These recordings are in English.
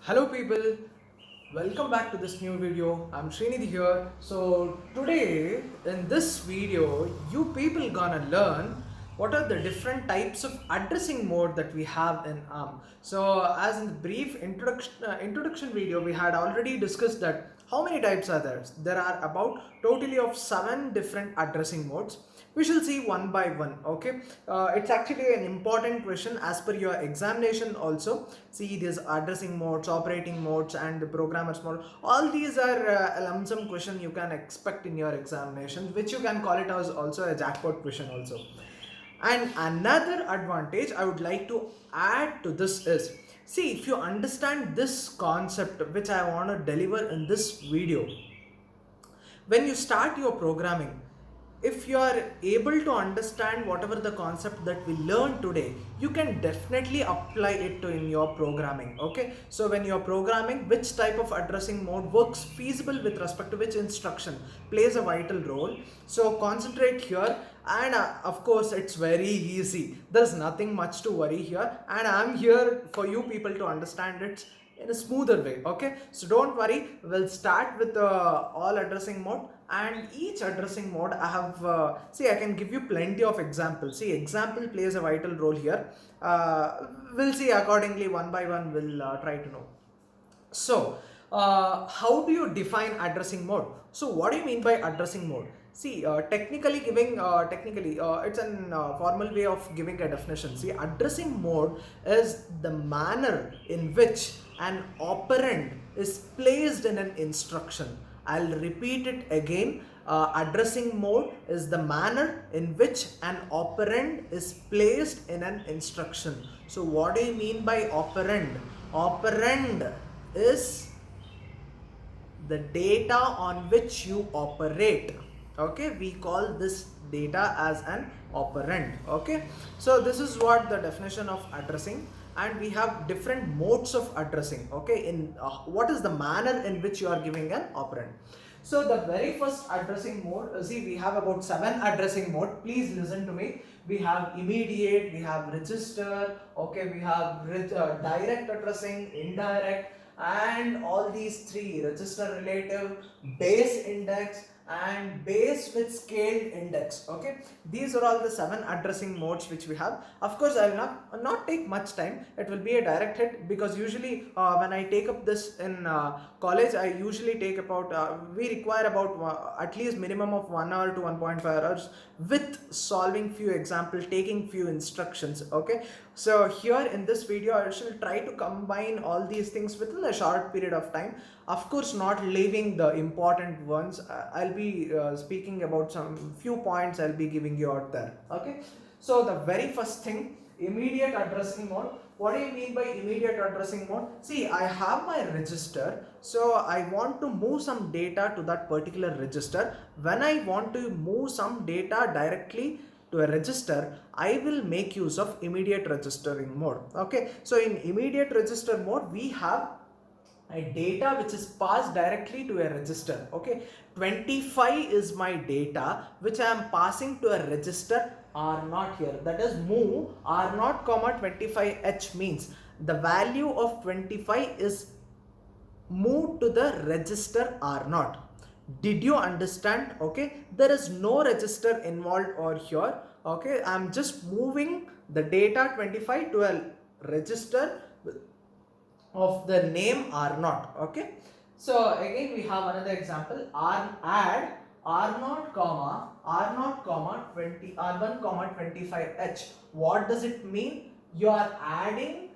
Hello people, welcome back to this new video. I'm Srinidhi here. So today in this video, you people gonna learn what are the different types of addressing mode that we have in ARM. So as in the brief introduction video, we had already discussed that how many types are there? There are about totally of 7 different addressing modes. We shall see one by one. Okay, it's actually an important question as per your examination also. See these addressing modes, operating modes and the programmers mode, all these are a lump sum question you can expect in your examination, which you can call it as also a jackpot question also. And another advantage I would like to add to this is, see, if you understand this concept which I want to deliver in this video, when you start your programming, if you are able to understand whatever the concept that we learned today, you can definitely apply it to in your programming. Okay, so when you're programming, which type of addressing mode works feasible with respect to which instruction plays a vital role, so concentrate here. And of course it's very easy, there's nothing much to worry here, and I'm here for you people to understand it in a smoother way. Okay, so don't worry, we'll start with all addressing mode, and each addressing mode I have see, I can give you plenty of examples. See, example plays a vital role here. We'll see accordingly, one by one we'll try to know. So, how do you define addressing mode? So, what do you mean by addressing mode? See, technically, it's an formal way of giving a definition. See, addressing mode is the manner in which an operand is placed in an instruction. I'll repeat it again. Addressing mode is the manner in which an operand is placed in an instruction. So, what do you mean by operand? Operand is the data on which you operate. Okay, we call this data as an operand. Okay, so this is what the definition of addressing, and we have different modes of addressing. Okay, in what is the manner in which you are giving an operand. So the very first addressing mode, see, we have about 7 addressing mode. Please listen to me. We have immediate, we have register, okay, we have direct addressing, indirect, and all these 3: register relative, base index, and base with scaled index. Okay, these are all the 7 addressing modes which we have. Of course, I will not take much time. It will be a direct hit, because usually when I take up this in college, I usually take about we require about at least minimum of 1 hour to 1.5 hours with solving few examples, taking few instructions. Okay, so here in this video I shall try to combine all these things within a short period of time. Of course, not leaving the important ones. I'll be speaking about some few points I'll be giving you out there. Okay, so the very first thing, immediate addressing mode. What do you mean by immediate addressing mode? See, I have my register, so I want to move some data to that particular register. When I want to move some data directly to a register, I will make use of immediate registering mode. Okay, so in immediate register mode, we have a data which is passed directly to a register. Okay, 25 is my data which I am passing to a register R0 here. That is move R0 comma 25H means the value of 25 is moved to the register R0. Did you understand? Okay, there is no register involved over here. Okay, I'm just moving the data 25 to a register of the name R0. Okay, so again we have another example. Add R0 comma 20 R1 comma 25H. What does it mean? You are adding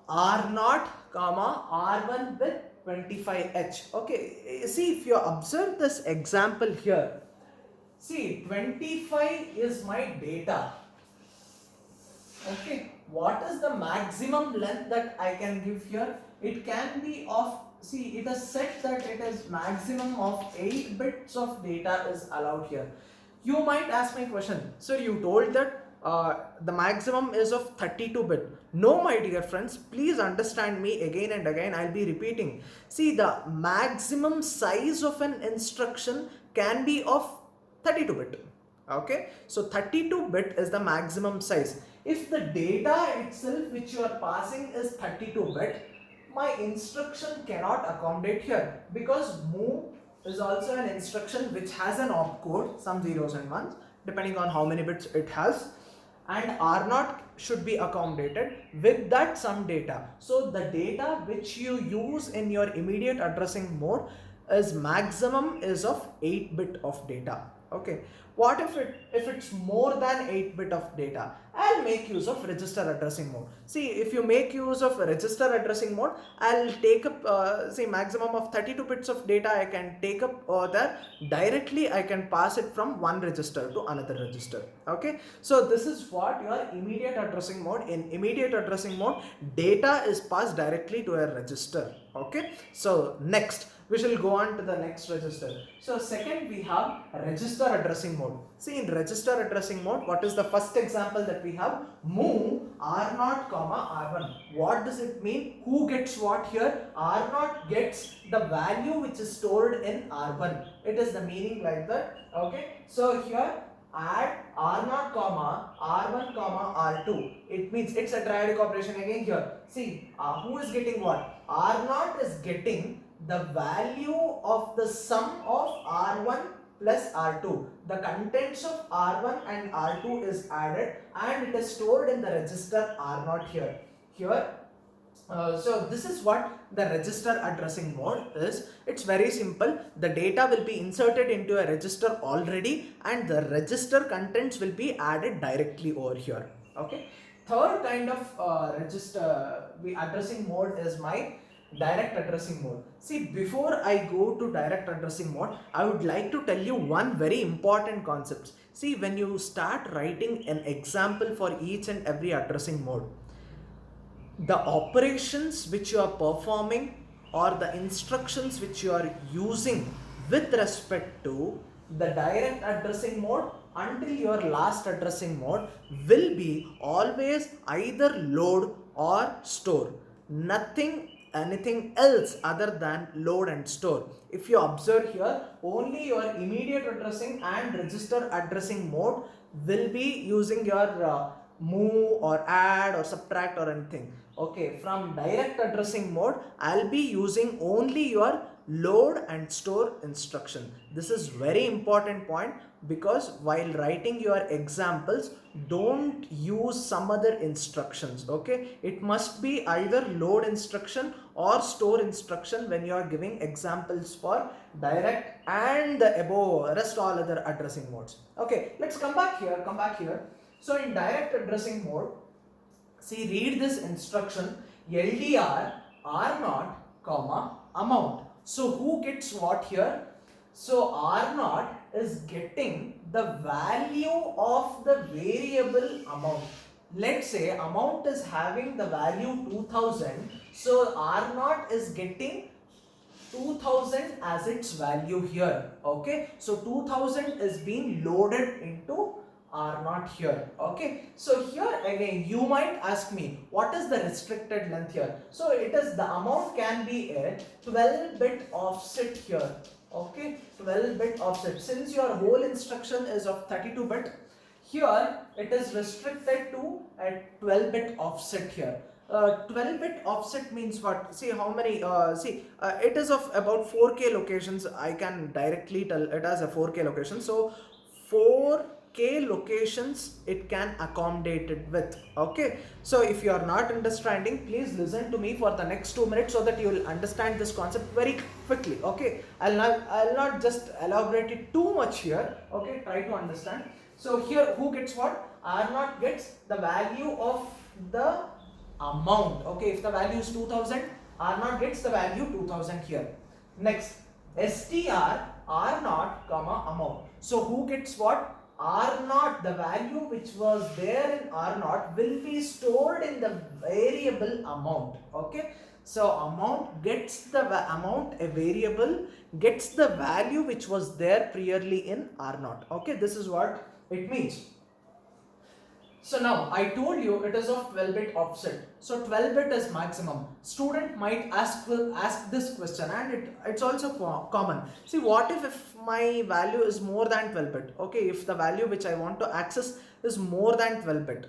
R0 comma R1 with 25H. Okay, see, if you observe this example here, see, 25 is my data. Okay, what is the maximum length that I can give here? It can be of, see, it is set that it is maximum of 8 bits of data is allowed here. You might ask me a question, sir, you told that the maximum is of 32 bit. No, my dear friends, please understand me again and again. I'll be repeating. See, the maximum size of an instruction can be of 32 bit. Okay, so 32 bit is the maximum size. If the data itself which you are passing is 32 bit, my instruction cannot accommodate here, because move is also an instruction which has an opcode, some zeros and ones depending on how many bits it has, and R0 should be accommodated with that some data. So the data which you use in your immediate addressing mode is maximum is of 8-bit of data. Okay, what if it's more than 8-bit of data? I'll make use of register addressing mode. See, if you make use of register addressing mode, I'll take up say maximum of 32 bits of data I can take up there. Directly I can pass it from one register to another register. Okay, so this is what your immediate addressing mode. In immediate addressing mode, data is passed directly to a register. Okay, so next we shall go on to the next register. So second we have register addressing mode. See, in register addressing mode, what is the first example that we have? Move R0, R1. What does it mean? Who gets what here? R0 gets the value which is stored in R1. It is the meaning like that. Okay, so here add R0, R1, R2. It means it's a triadic operation again here. See, who is getting what? R0 is getting the value of the sum of R1 plus R2. The contents of R1 and R2 is added and it is stored in the register R0 here. So this is what the register addressing mode is. It's very simple. The data will be inserted into a register already and the register contents will be added directly over here. Okay. Third kind of addressing mode is my direct addressing mode. See, before I go to direct addressing mode, I would like to tell you one very important concept. See, when you start writing an example for each and every addressing mode, the operations which you are performing or the instructions which you are using with respect to the direct addressing mode until your last addressing mode will be always either load or store. Anything else other than load and store. If you observe here, only your immediate addressing and register addressing mode will be using your move or add or subtract or anything. Okay, from direct addressing mode, I'll be using only your load and store instruction. This is very important point, because while writing your examples, don't use some other instructions. Okay, it must be either load instruction or store instruction when you are giving examples for direct and the above rest all other addressing modes. Okay, let's come back here. So in direct addressing mode, see, read this instruction LDR R0, amount. So who gets what here? So R0 is getting the value of the variable amount. Let's say amount is having the value 2000. So R0 is getting 2000 as its value here. Okay, so 2000 is being loaded into R0 here. Okay, so here again you might ask me, what is the restricted length here? So it is, the amount can be a 12-bit offset here. Okay, 12-bit offset. Since your whole instruction is of 32-bit, here it is restricted to a 12-bit offset here. 12-bit offset means what? See how many, it is of about 4K locations. I can directly tell it as a 4K location. So 4K locations it can accommodate it with. Okay, so if you are not understanding, please listen to me for the next 2 minutes so that you will understand this concept very quickly. Okay, I'll not just elaborate it too much here. Okay, try to understand. So here who gets what? R0 gets the value of the amount. Okay, if the value is 2000, R0 gets the value 2000 here. Next, STR R0, amount. So who gets what? R0, the value which was there in R0 will be stored in the variable amount. Okay, so amount gets the amount, a variable gets the value which was there previously in R0. Okay, this is what it means. So now I told you it is of 12-bit offset. So 12-bit is maximum. Student might ask this question, and it's also common. See, what if my value is more than 12-bit? Okay, if the value which I want to access is more than 12-bit,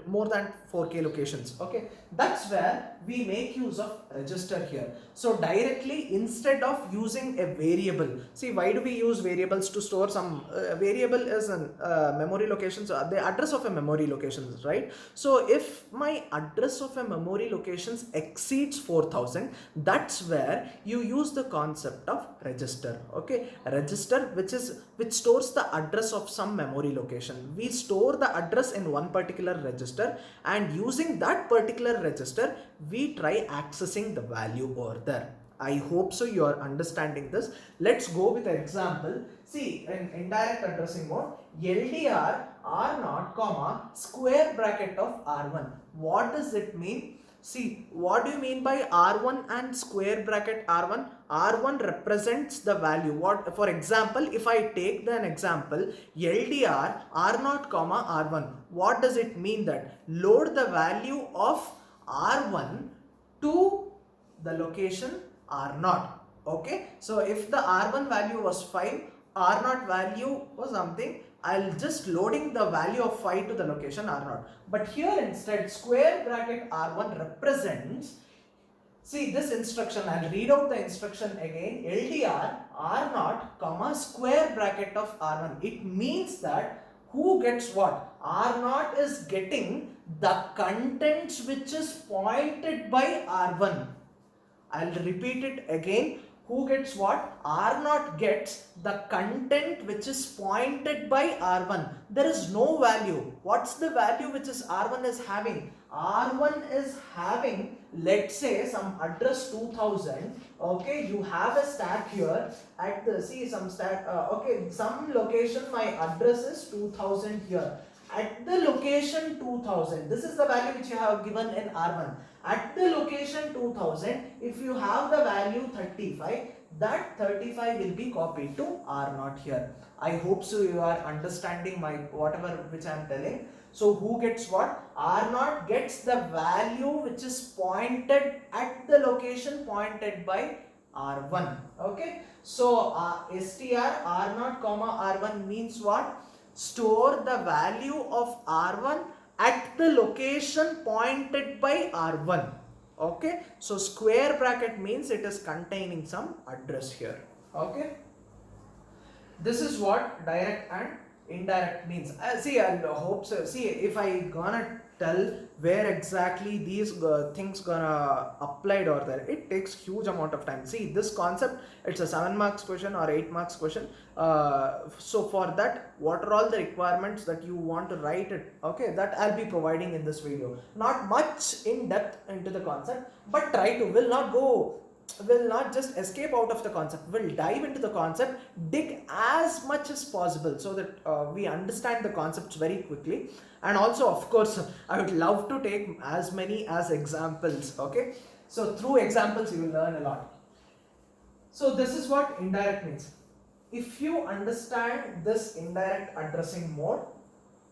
more than 4k locations. Okay, that's where we make use of register here. So directly, instead of using a variable, see, why do we use variables? To store some variable is an memory locations, the address of a memory locations, right? So if my address of a memory locations exceeds 4000, that's where you use the concept of register. Okay, register, which stores the address of some memory location. We store the address in one particular register, and using that particular register we try accessing the value over there. I hope so you are understanding this. Let's go with an example. See, in indirect addressing mode, LDR R0 comma square bracket of R1. What does it mean? See, what do you mean by R1 and square bracket R1? R1 represents the value. What, for example, if I take an example, LDR R0 comma R1, what does it mean? That load the value of R1 to the location R0. Okay, so if the R1 value was 5, R0 value was something, I'll just loading the value of 5 to the location R0. But here instead, square bracket R1 represents, see this instruction, I'll read out the instruction again, LDR R0 comma square bracket of R1. It means that who gets what? R0 is getting the contents which is pointed by R1. I'll repeat it again. Who gets what? R0 gets the content which is pointed by R1. There is no value. What's the value which is R1 is having? R1 is having, let's say, some address 2000. Okay, you have a stack here at the, see some stack, okay, some location my address is 2000 here. At the location 2000, this is the value which you have given in R1. At the location 2000, if you have the value 35, that 35 will be copied to R0 here. I hope so you are understanding my whatever which I am telling. So who gets what? R0 gets the value which is pointed at the location pointed by R1. Okay. So str R0 comma R1 means what? Store the value of R1 at the location pointed by R1. Okay, so square bracket means it is containing some address here. Okay, this is what direct and indirect means. See, I hope so. See, if I gonna tell where exactly these things gonna applied or there, it takes huge amount of time. See, this concept, it's a 7 marks question or 8 marks question. So for that, what are all the requirements that you want to write it? Okay, that I'll be providing in this video. Not much in depth into the concept, but try to, will not just escape out of the concept, will dive into the concept, dig as much as possible so that we understand the concepts very quickly. And also, of course, I would love to take as many as examples. Okay, so through examples you will learn a lot. So this is what indirect means. If you understand this indirect addressing mode,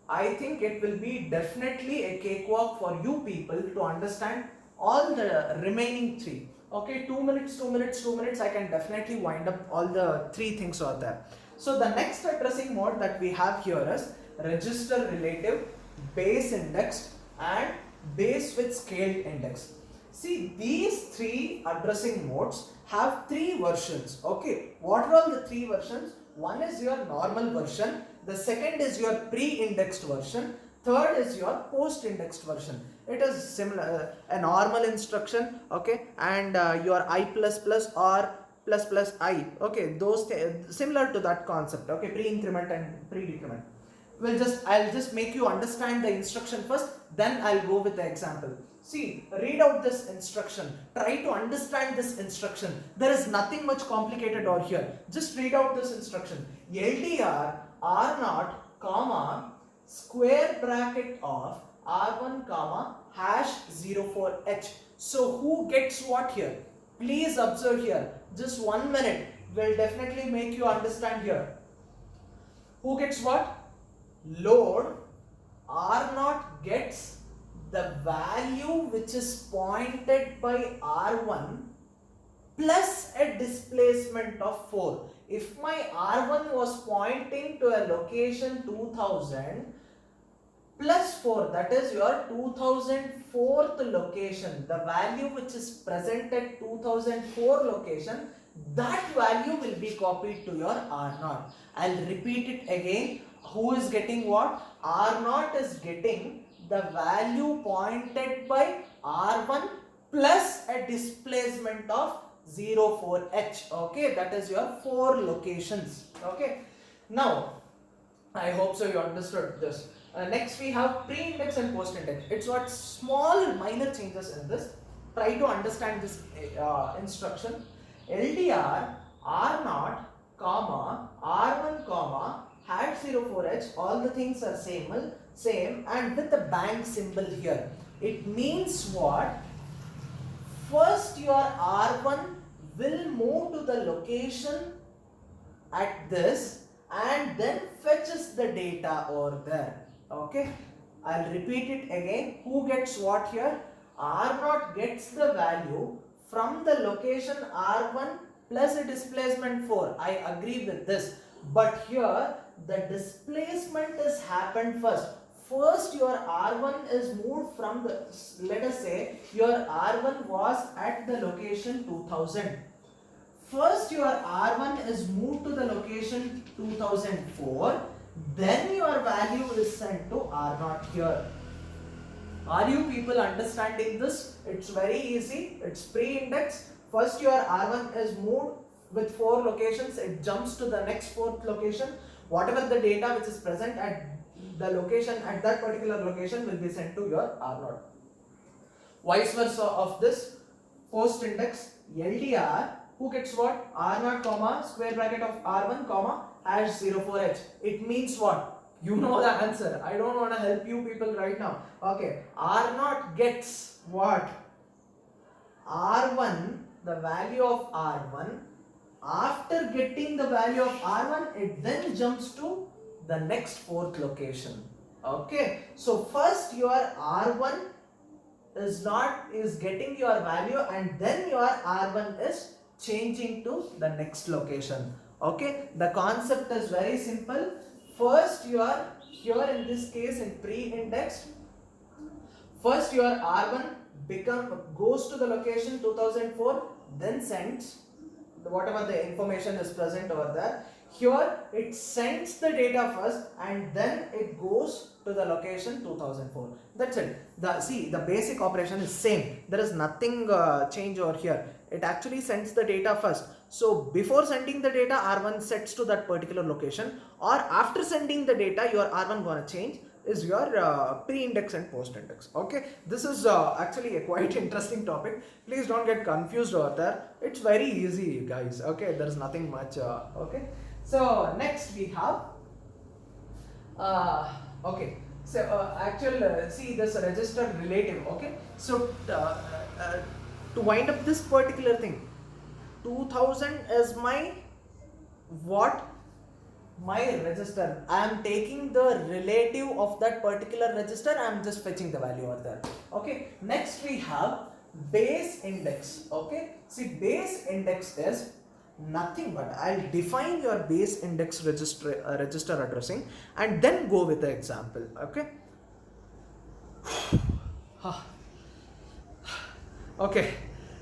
I think it will be definitely a cakewalk for you people to understand all the remaining three. Okay, 2 minutes, 2 minutes, 2 minutes, I can definitely wind up all the three things are there. So the next addressing mode that we have here is register relative, base indexed and base with scaled index. See, these three addressing modes have three versions. Okay, what are all the three versions? One is your normal version, the second is your pre-indexed version, third is your post-indexed version. It is similar, a normal instruction, okay, and your I++ or plus I, okay, those similar to that concept, okay, pre-increment and pre-decrement. I'll just make you understand the instruction first, then I'll go with the example. See, read out this instruction. Try to understand this instruction. There is nothing much complicated over here. Just read out this instruction. LDR R0 comma square bracket of R1 comma #04H. So who gets what here? Please observe here. Just 1 minute will definitely make you understand here. Who gets what? Load R0 gets the value which is pointed by R1 plus a displacement of 4. If my R1 was pointing to a location 2000 plus 4, that is your 2004th location, the value which is present at 2004 location, that value will be copied to your R0. I'll repeat it again. Who is getting what? R0 is getting the value pointed by R1 plus a displacement of 04H. Okay, that is your 4 locations. Okay, now I hope so you understood this. Next we have pre-index and post-index. It's what small minor changes in this. Try to understand this instruction. LDR R0, comma, R1, comma, hat 04H, all the things are same and with the bank symbol here. It means what? First your R1 will move to the location at this and then fetches the data over there. Okay, I'll repeat it again. Who gets what here? R0 gets the value from the location R1 plus a displacement 4. I agree with this, but here the displacement has happened first. First your R1 is moved from the, let us say your R1 was at the location 2000. First your R1 is moved to the location 2004, then your value is sent to R0 here. Are you people understanding this? It's very easy. It's pre-index. First your R1 is moved with 4 locations. It jumps to the next 4th location. Whatever the data which is present at the location, at that particular location, will be sent to your R0. Vice versa of this post-index, LDR, who gets what? R0, comma, square bracket of R1, comma, hash 04H. It means what? You know the answer. I don't want to help you people right now. Okay. R0 gets what? R1, the value of R1. After getting the value of R1, it then jumps to the next 4th location. Okay. So first your R1 is getting your value and then your R1 is changing to the next location. Okay. The concept is very simple. First you are here in this case in pre-index. First your R1 goes to the location 2004, then sends whatever the information is present over there. Here it sends the data first and then it goes to the location 2004. That's it. The basic operation is same. There is nothing change over here. It actually sends the data first. So before sending the data, R1 sets to that particular location, or after sending the data, your R1 gonna change is your pre-index and post-index. Okay, this is actually a quite interesting topic. Please don't get confused over there. It's very easy, guys. Okay, there is nothing much. Okay, so next we have okay. So see this register relative. Okay, so to wind up this particular thing, 2000 is my what? My register. I am taking the relative of that particular register. I am just fetching the value over there. Okay. Next we have base index. Okay. See, base index is nothing but I'll define your base index register addressing and then go with the example. Okay. Okay.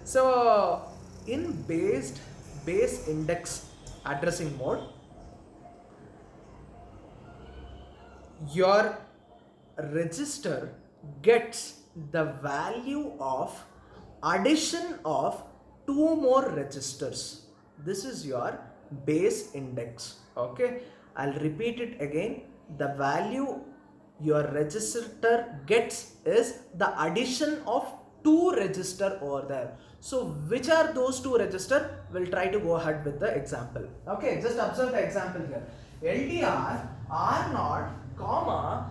So in base index addressing mode, your register gets the value of addition of 2 more registers. This is your base index. Okay, I'll repeat it again. The value your register gets is the addition of 2 register over there. So which are those 2 register? We'll try to go ahead with the example. Okay, just observe the example here. LDR R0, comma,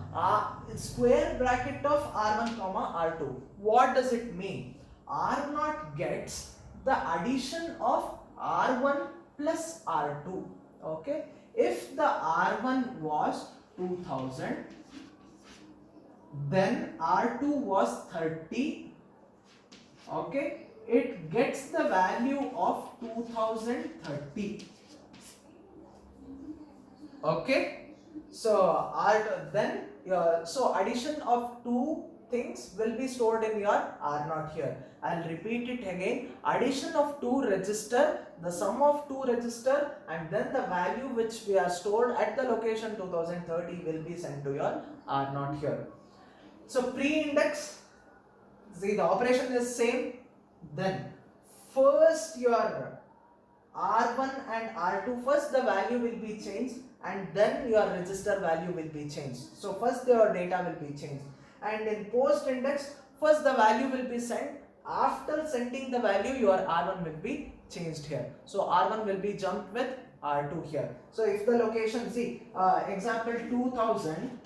square bracket of R1, comma, R2. What does it mean? R0 gets the addition of R1 plus R2. Okay. If the R1 was 2000, then R2 was 30. Okay. It gets the value of 2030. Okay. So then So addition of two things will be stored in your R0 here. I'll repeat it again. Addition of two register, the sum of two register, and then the value which we are stored at the location 2030 will be sent to your R0 here. So pre-index, see the operation is same. Then first your R1 and R2, first the value will be changed and then your register value will be changed. So first your data will be changed, and in post index, first the value will be sent. After sending the value, your R1 will be changed here. So R1 will be jumped with R2 here. So if the location, see example 2000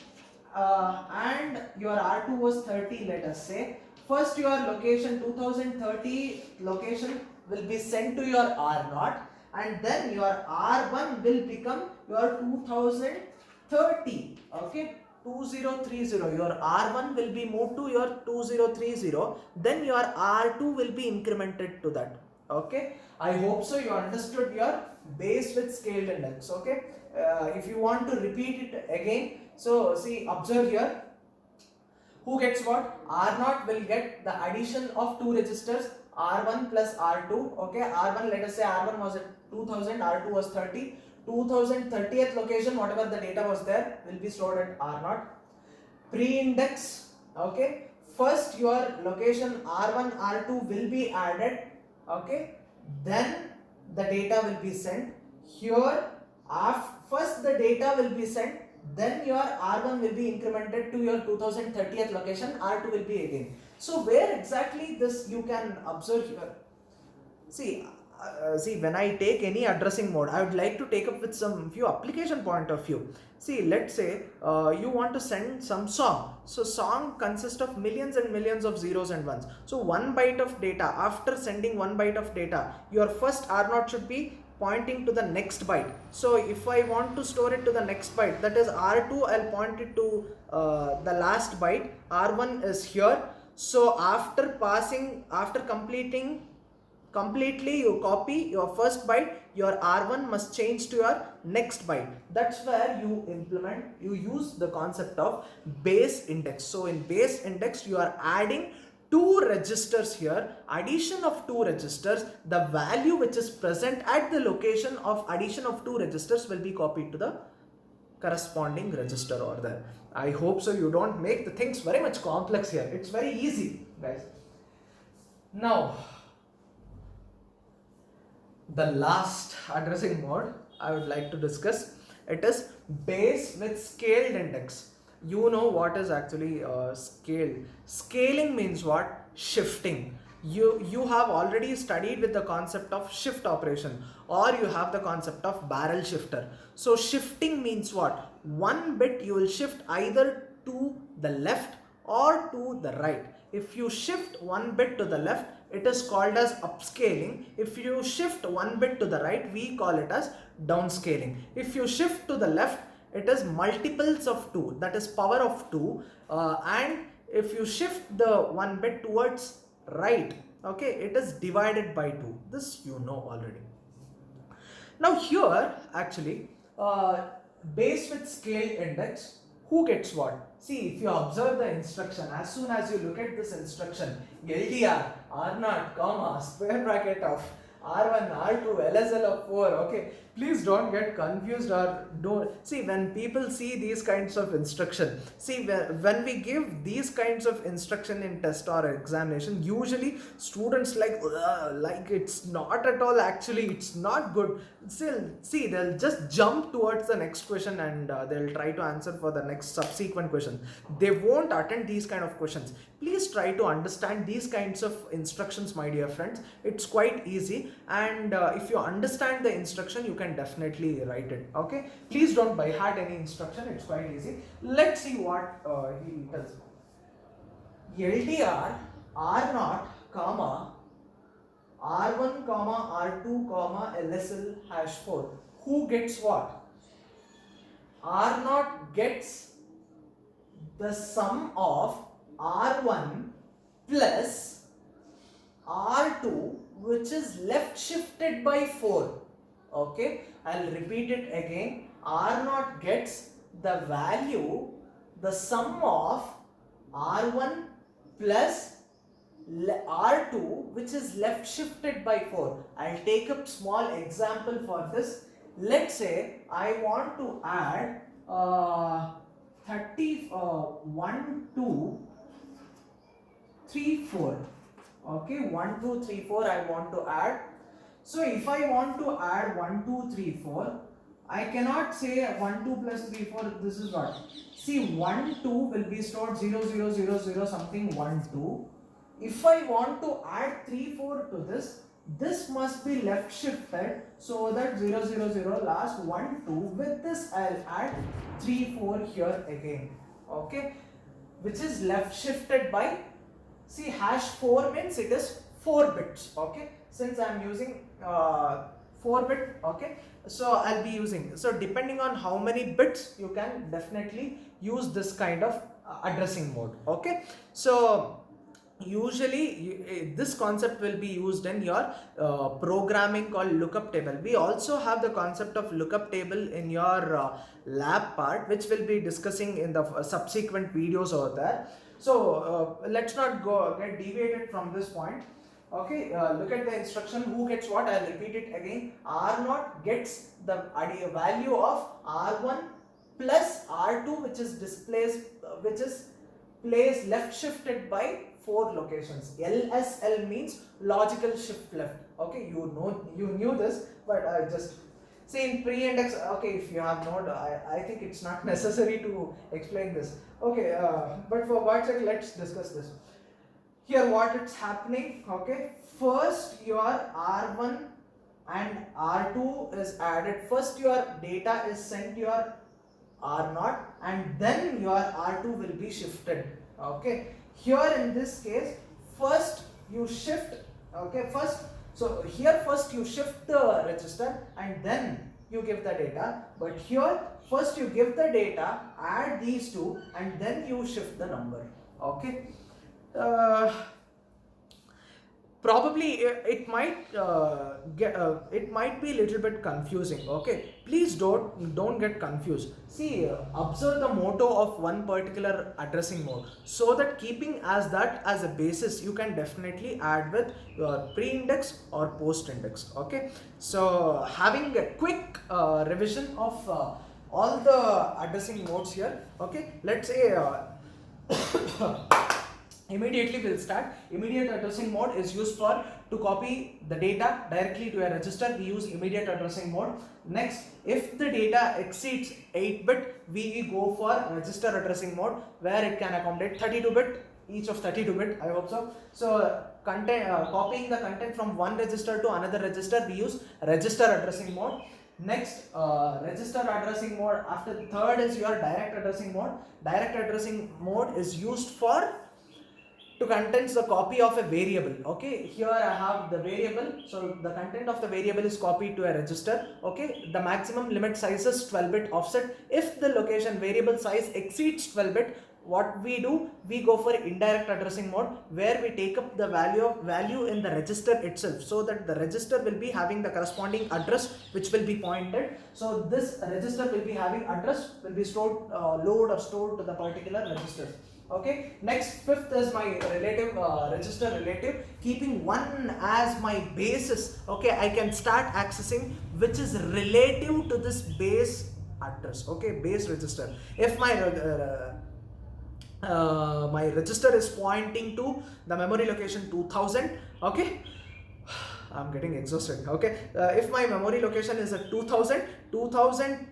and your R2 was 30, let us say, first your location 2030 location will be sent to your R0, and then your R1 will become your 2030. Okay, 2030. Your R1 will be moved to your 2030. Then your R2 will be incremented to that. Okay, I hope so you understood your base with scaled index. Okay, if you want to repeat it again, so see, observe here. Who gets what? R0 will get the addition of two registers, R1 plus R2. Okay, R1, let us say R1 was at 2000, R2 was 30. 2030th location, whatever the data was there, will be stored at R0. Pre-index, okay. First your location R1, R2 will be added, okay. Then the data will be sent. Here, first the data will be sent, then your R1 will be incremented to your 2030th location, R2 will be again. So where exactly this you can observe here? See, when I take any addressing mode, I would like to take up with some few application point of view. See, let's say you want to send some song. So song consists of millions and millions of zeros and ones. So 1 byte of data, after sending 1 byte of data, your first R0 should be pointing to the next byte. So if I want to store it to the next byte, that is R2, I'll point it to the last byte. R1 is here. So after completely you copy your first byte, your R1 must change to your next byte. That's where you use the concept of base index. So in base index, you are adding two registers here. Addition of two registers, the value which is present at the location of addition of two registers will be copied to the corresponding register over there. I hope so you don't make the things very much complex here. It's very easy, guys. Now, the last addressing mode I would like to discuss, it is base with scaled index. You know what is actually scaled. Scaling means what? Shifting. You have already studied with the concept of shift operation, or you have the concept of barrel shifter. So shifting means what? One bit you will shift either to the left or to the right. If you shift one bit to the left, it is called as upscaling. If you shift one bit to the right, we call it as downscaling. If you shift to the left, it is multiples of 2, that is power of 2, and if you shift the one bit towards right, okay, it is divided by 2. This you know already. Now here actually base with scale index, who gets what? See, if you observe the instruction, as soon as you look at this instruction, LDR, R0, comma, square bracket of R1, R2, LSL of 4, okay, please don't get confused or don't, see when people see these kinds of instruction, see when we give these kinds of instruction in test or examination, usually students like it's not at all, actually it's not good. Still, see, they'll just jump towards the next question and they'll try to answer for the next subsequent question. They won't attend these kind of questions. Please try to understand these kinds of instructions, my dear friends. It's quite easy, and if you understand the instruction, you can definitely write it. Okay, please don't by heart any instruction. It's quite easy. Let's see what he tells. LDR R0, comma R1, comma R2, comma LSL hash 4. Who gets what? R0 gets the sum of R1 plus R2, which is left shifted by 4. Okay, I'll repeat it again. R0 gets the value the sum of R1 plus R2 which is left shifted by 4. I'll take a small example for this. Let's say I want to add 1, 2, 3, 4. Okay, 1, 2, 3, 4 I want to add. So if I want to add 1, 2, 3, 4, I cannot say 1, 2 plus 3, 4. This is what? See, 1, 2 will be stored 0, 0, 0, 0 something 1, 2. If I want to add 3, 4 to this must be left shifted so that 0, 0, 0 last 1, 2. With this I'll add 3, 4 here again. Okay, which is left shifted by, see, hash 4 means it is 4 bits. Okay, since I am using 4 bit, okay, so I'll be using, so depending on how many bits you can definitely use this kind of addressing mode. Okay, so usually this concept will be used in your programming called lookup table. We also have the concept of lookup table in your lab part, which we'll be discussing in the subsequent videos over there. So let's not get deviated from this point. Okay, look at the instruction. Who gets what? I'll repeat it again. R0 gets the value of R1 plus R2, which is placed left shifted by 4 locations. LSL means logical shift left. Okay, you knew this, but I just say in pre-index. Okay, if you have not, I think it's not necessary to explain this. Okay, but for God's sake, let's discuss this. Here what it's happening, okay, first your R1 and R2 is added, first your data is sent to your R0 and then your R2 will be shifted. Okay, here in this case first you shift, okay, so here first you shift the register and then you give the data, but here first you give the data, add these two and then you shift the number. Okay, probably it might be a little bit confusing. Okay, please don't get confused. See, observe the motto of one particular addressing mode, so that keeping as a basis, you can definitely add with your pre-index or post-index. Okay, so having a quick revision of all the addressing modes here. Okay, let's say immediately we'll start. Immediate addressing mode is used to copy the data directly to a register. We use immediate addressing mode. Next, if the data exceeds 8-bit, we go for register addressing mode, where it can accommodate 32-bit, each of 32-bit, I hope so. So copying the content from one register to another register, we use register addressing mode. Next, register addressing mode. After the third is your direct addressing mode. Direct addressing mode is used to contains the copy of a variable. Okay, here I have the variable, so the content of the variable is copied to a register. Okay, the maximum limit size is 12-bit offset. If the location variable size exceeds 12-bit, what we do, we go for indirect addressing mode, where we take up the value in the register itself, so that the register will be having the corresponding address which will be pointed. So this register will be having address, will be stored, load or stored to the particular register. Okay, next, fifth is my relative, register relative, keeping 1 as my basis. Okay, I can start accessing which is relative to this base address. Okay, base register. If my my register is pointing to the memory location 2000, okay, I'm getting exhausted. Okay, if my memory location is at 2000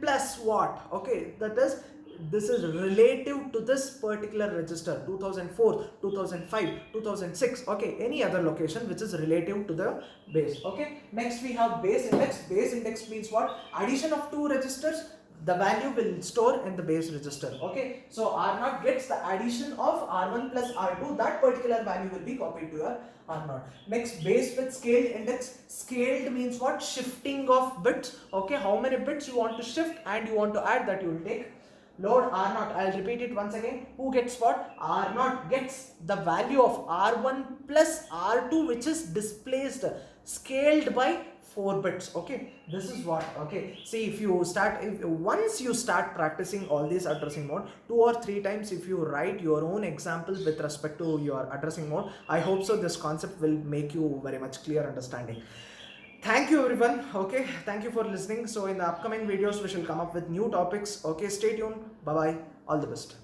plus what? Okay, that is, this is relative to this particular register, 2004, 2005, 2006. Okay, any other location which is relative to the base. Okay, next we have base index. Base index means what? Addition of two registers, the value will store in the base register. Okay, so R0 gets the addition of R1 plus R2, that particular value will be copied to your R0. Next, base with scaled index. Scaled means what? Shifting of bits. Okay, how many bits you want to shift and you want to add, that you will take. Load R0, I'll repeat it once again. Who gets what? R0 gets the value of R1 plus R2, which is displaced, scaled by 4 bits. Okay, this is what. Okay, see, if you start, if once you start practicing all these addressing mode 2 or 3 times, if you write your own example with respect to your addressing mode, I hope so this concept will make you very much clear understanding. Thank you everyone. Okay, thank you for listening. So in the upcoming videos we shall come up with new topics. Okay, stay tuned. Bye bye, all the best.